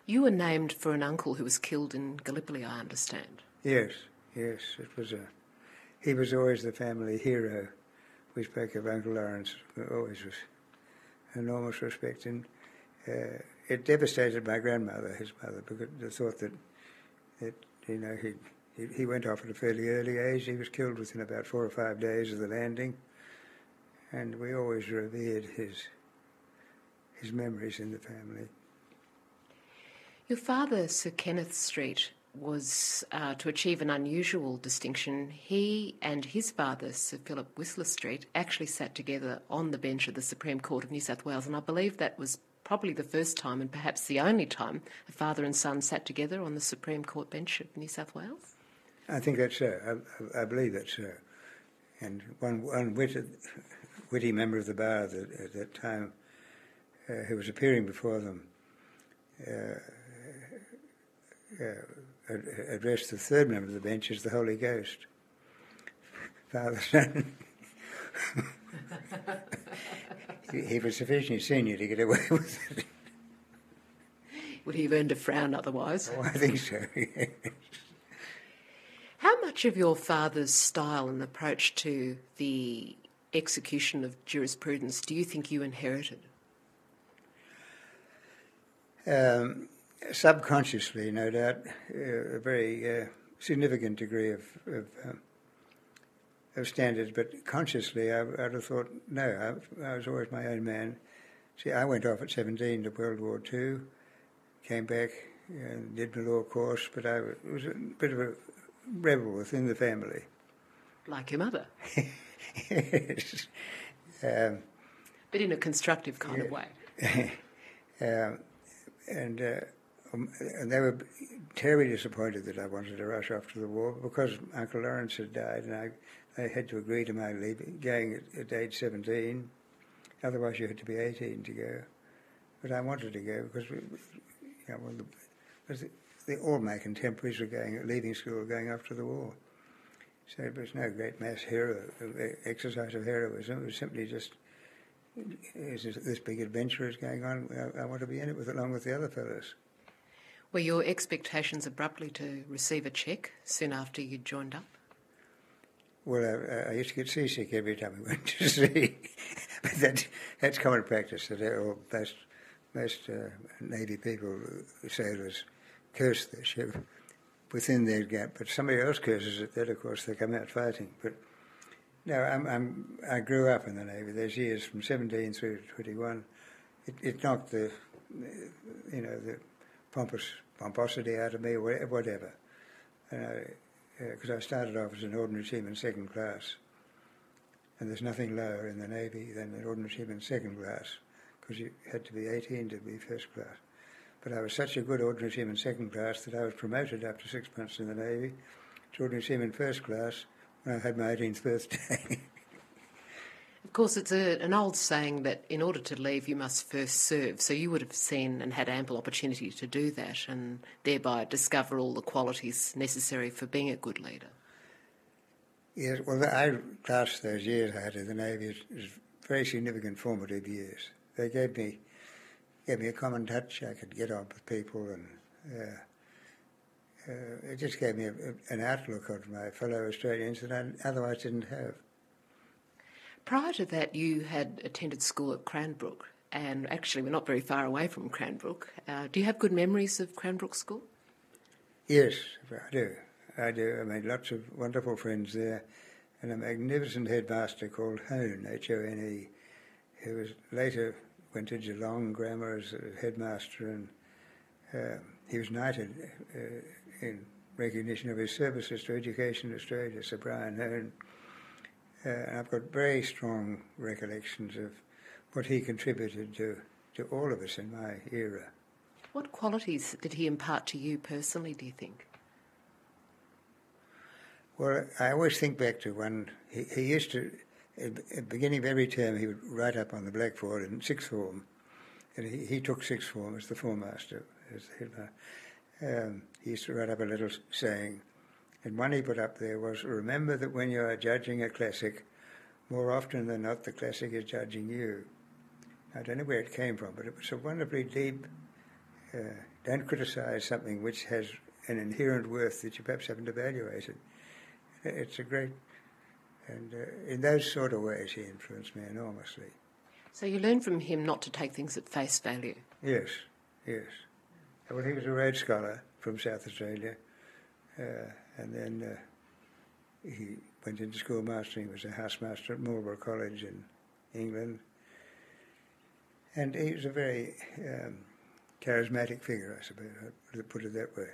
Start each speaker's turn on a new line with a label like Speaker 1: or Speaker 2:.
Speaker 1: You were named for an uncle who was killed in Gallipoli, I understand.
Speaker 2: Yes. It was he was always the family hero. We spoke of Uncle Laurence, always with enormous respect, and it devastated my grandmother, his mother, because the thought that he went off at a fairly early age. He was killed within about 4 or 5 days of the landing, and we always revered his memories in the family.
Speaker 1: Your father, Sir Kenneth Street, was to achieve an unusual distinction. He and his father, Sir Philip Whistler Street, actually sat together on the bench of the Supreme Court of New South Wales, and I believe that was probably the first time and perhaps the only time a father and son sat together on the Supreme Court bench of New South Wales.
Speaker 2: I think that's so. I believe that's so. And one witty member of the bar at that time who was appearing before them addressed the third member of the bench as the Holy Ghost. Father, son. He was sufficiently senior to get away with it.
Speaker 1: Would he have earned a frown otherwise?
Speaker 2: Oh, I think so, yes.
Speaker 1: How much of your father's style and approach to the execution of jurisprudence do you think you inherited?
Speaker 2: Subconsciously, no doubt, a very significant degree of standards, but consciously I'd have thought, no, I was always my own man. See, I went off at 17 to World War II, came back and did my law course, but I was a bit of a rebel within the family.
Speaker 1: Like your mother?
Speaker 2: Yes.
Speaker 1: But in a constructive kind of way.
Speaker 2: And they were terribly disappointed that I wanted to rush off to the war because Uncle Laurence had died, and they had to agree to my going at age 17. Otherwise, you had to be 18 to go. But I wanted to go because all my contemporaries were leaving school, going off to the war. So it was no great mass exercise of heroism. It was simply just, this big adventure is going on. I want to be in it along with the other fellows.
Speaker 1: Were your expectations abruptly to receive a cheque soon after you'd joined up?
Speaker 2: Well, I used to get seasick every time we went to sea. But that's common practice. That most Navy people, sailors, curse their ship within their gap. But somebody else curses it, then of course they come out fighting. But no, I grew up in the Navy. Those years from 17 through to 21, it knocked the pomposity out of me, or whatever. Because I started off as an ordinary seaman second class, and there's nothing lower in the Navy than an ordinary seaman second class, because you had to be 18 to be first class. But I was such a good ordinary seaman second class that I was promoted after 6 months in the Navy to ordinary seaman first class when I had my 18th birthday.
Speaker 1: Of course, it's an old saying that in order to leave, you must first serve. So you would have seen and had ample opportunity to do that and thereby discover all the qualities necessary for being a good leader.
Speaker 2: Yes, well, I classed those years I had in the Navy as very significant formative years. They gave me a common touch. I could get on with people, and it just gave me an outlook on my fellow Australians that I otherwise didn't have.
Speaker 1: Prior to that, you had attended school at Cranbrook, and actually we're not very far away from Cranbrook. Do you have good memories of Cranbrook School?
Speaker 2: Yes, I do. I made lots of wonderful friends there, and a magnificent headmaster called Hone, H-O-N-E, who was later went to Geelong Grammar as a headmaster, and he was knighted in recognition of his services to education in Australia, Sir Brian Hone. And I've got very strong recollections of what he contributed to all of us in my era.
Speaker 1: What qualities did he impart to you personally, do you think?
Speaker 2: Well, I always think back to one. He used to, at the beginning of every term, he would write up on the blackboard in sixth form, and he took sixth form as the form master, as the headmaster. He used to write up a little saying, and one he put up there was, remember that when you are judging a classic, more often than not the classic is judging you. I don't know where it came from, but it was a wonderfully deep don't criticise something which has an inherent worth that you perhaps haven't evaluated. It's a great... And in those sort of ways he influenced me enormously.
Speaker 1: So you learned from him not to take things at face value?
Speaker 2: Yes, yes. Well, he was a Rhodes Scholar from South Australia, and then he went into schoolmastering. He was a housemaster at Marlborough College in England. And he was a very charismatic figure, I suppose, I'd put it that way.